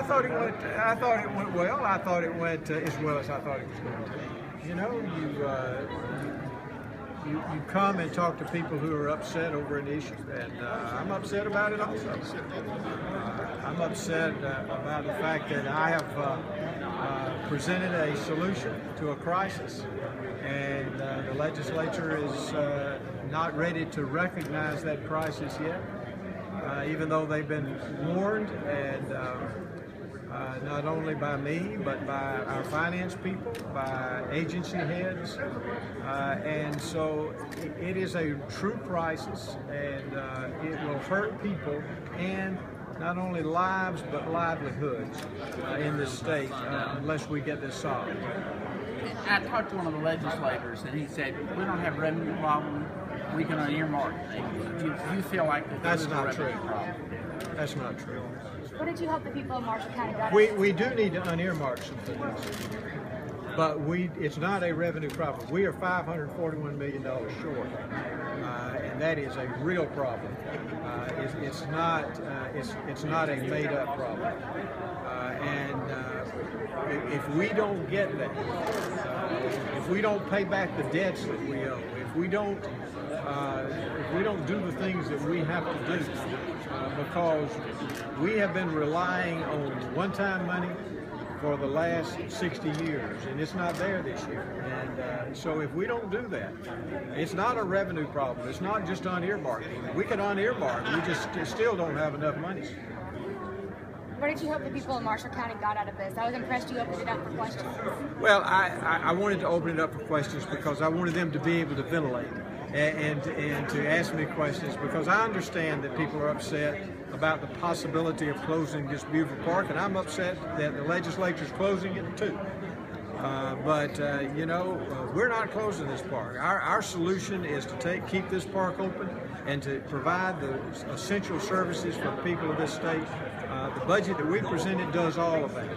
thought it went. I thought it went well. I thought it went as well as I thought it was going to. You know, you come and talk to people who are upset over an issue, and I'm upset about it also. I'm upset about the fact that I have presented a solution to a crisis, and the legislature is not ready to recognize that crisis yet, even though they've been warned, and not only by me, but by our finance people, by agency heads, and so it is a true crisis, and it will hurt people and not only lives but livelihoods in this state unless we get this solved. I talked to one of the legislators, and he said, we don't have revenue problem, we can earmark things. Do you feel like that's not true? That's not true. What did you hope the people of Marshall County got? We do need to unearmark some things, but it's not a revenue problem. We are $541 million short, and that is a real problem. It's not a made-up problem, and if we don't get that, if we don't pay back the debts that we owe, if we don't do the things that we have to do, because we have been relying on one-time money for the last 60 years, and it's not there this year. And so if we don't do that, it's not a revenue problem. It's not just unearmarking. We can unearmark. We just still don't have enough money. What did you hope the people in Marshall County got out of this? I was impressed you opened it up for questions. Well, I wanted to open it up for questions because I wanted them to be able to ventilate and to ask me questions, because I understand that people are upset about the possibility of closing this beautiful park, and I'm upset that the legislature is closing it too. But you know, we're not closing this park. Our solution is to keep this park open and to provide the essential services for the people of this state. The budget that we presented does all of that.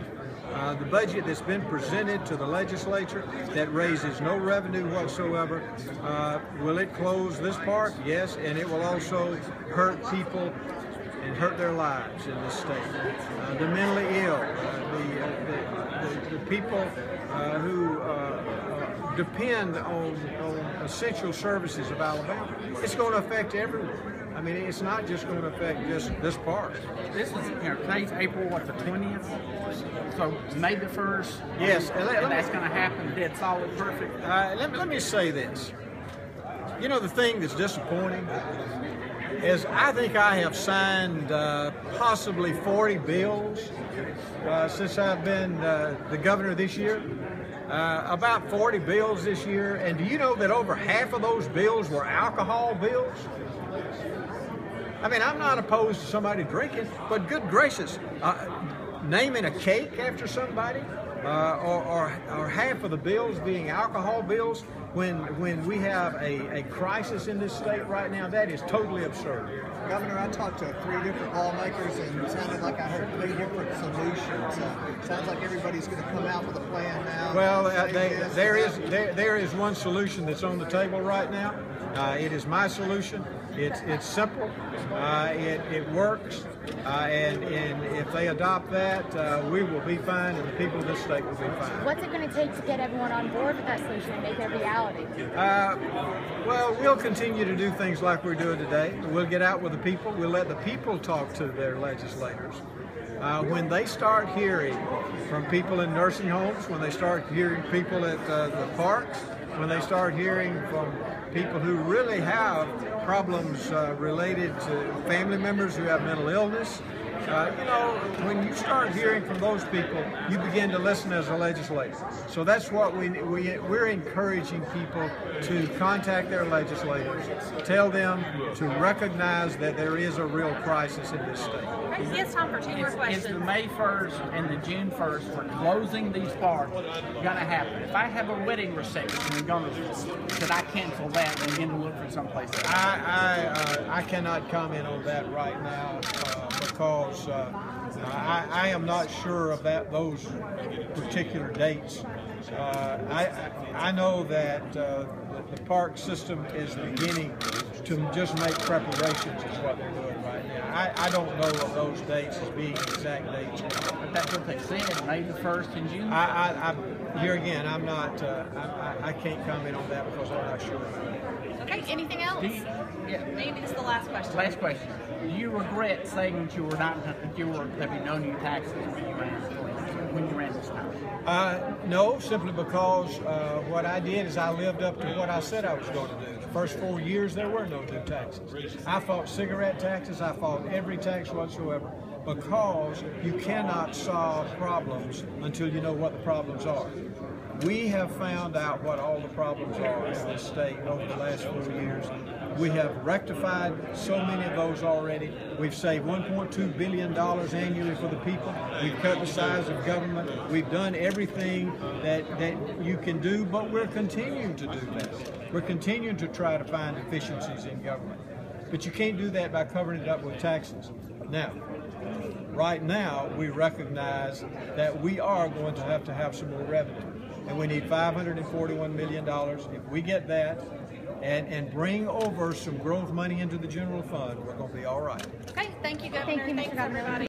The budget that's been presented to the legislature that raises no revenue whatsoever, will it close this park? Yes, and it will also hurt people and hurt their lives in this state. The mentally ill, the people who depend on essential services of Alabama. It's going to affect everyone. I mean, it's not just going to affect just this park. This is, today's April, what, the 20th? So May the 1st? Yes. And that's going to happen, dead solid, perfect? Let me say this. You know, the thing that's disappointing is I think I have signed possibly 40 bills since I've been the governor this year. About 40 bills this year. And do you know that over half of those bills were alcohol bills? I mean, I'm not opposed to somebody drinking, but good gracious, naming a cake after somebody, or half of the bills being alcohol bills when we have a crisis in this state right now, that is totally absurd. Governor, I talked to 3 different lawmakers, and it sounded like I heard 3 different solutions. Sounds like everybody's going to come out with a plan now. Well, there is one solution that's on the table right now. It is my solution. It's simple. It works, and if they adopt that, we will be fine, and the people of this state will be fine. What's it going to take to get everyone on board with that solution and make it a reality? Well, we'll continue to do things like we're doing today. We'll get out with the people. We'll let the people talk to their legislators. When they start hearing from people in nursing homes, when they start hearing people at the parks, when they start hearing from people who really have problems related to family members who have mental illness, you know, when you start hearing from those people, you begin to listen as a legislator. So that's what we're encouraging people to contact their legislators, tell them to recognize that there is a real crisis in this state. It's time for 2 more questions. Is the May 1st and the June 1st for closing these parks going to happen? If I have a wedding reception in Guntersville, should I cancel that and begin to look for someplace else? I cannot comment on that right now because I am not sure about those particular dates. I know that the park system is beginning to just make preparations is what they're doing right now. I don't know of those dates as being exact dates. But that's what they said, May the 1st in June. Here again, I'm not. I can't comment on that because I'm not sure. Okay, anything else? Maybe this is the last question. Last question. Do you regret saying that you were there'd be no new taxes when you ran this time? No, simply because what I did is I lived up to what I said I was going to do. The first 4 years there were no new taxes. I fought cigarette taxes. I fought every tax whatsoever, because you cannot solve problems until you know what the problems are. We have found out what all the problems are in this state over the last 4 years. We have rectified so many of those already. We've saved $1.2 billion annually for the people. We've cut the size of government. We've done everything that you can do, but we're continuing to do that. We're continuing to try to find efficiencies in government. But you can't do that by covering it up with taxes. Now, right now, we recognize that we are going to have some more revenue. And we need $541 million. If we get that and bring over some growth money into the general fund, we're going to be all right. Okay, thank you, Governor. Thank you, Mr. Thanks, Governor. everybody.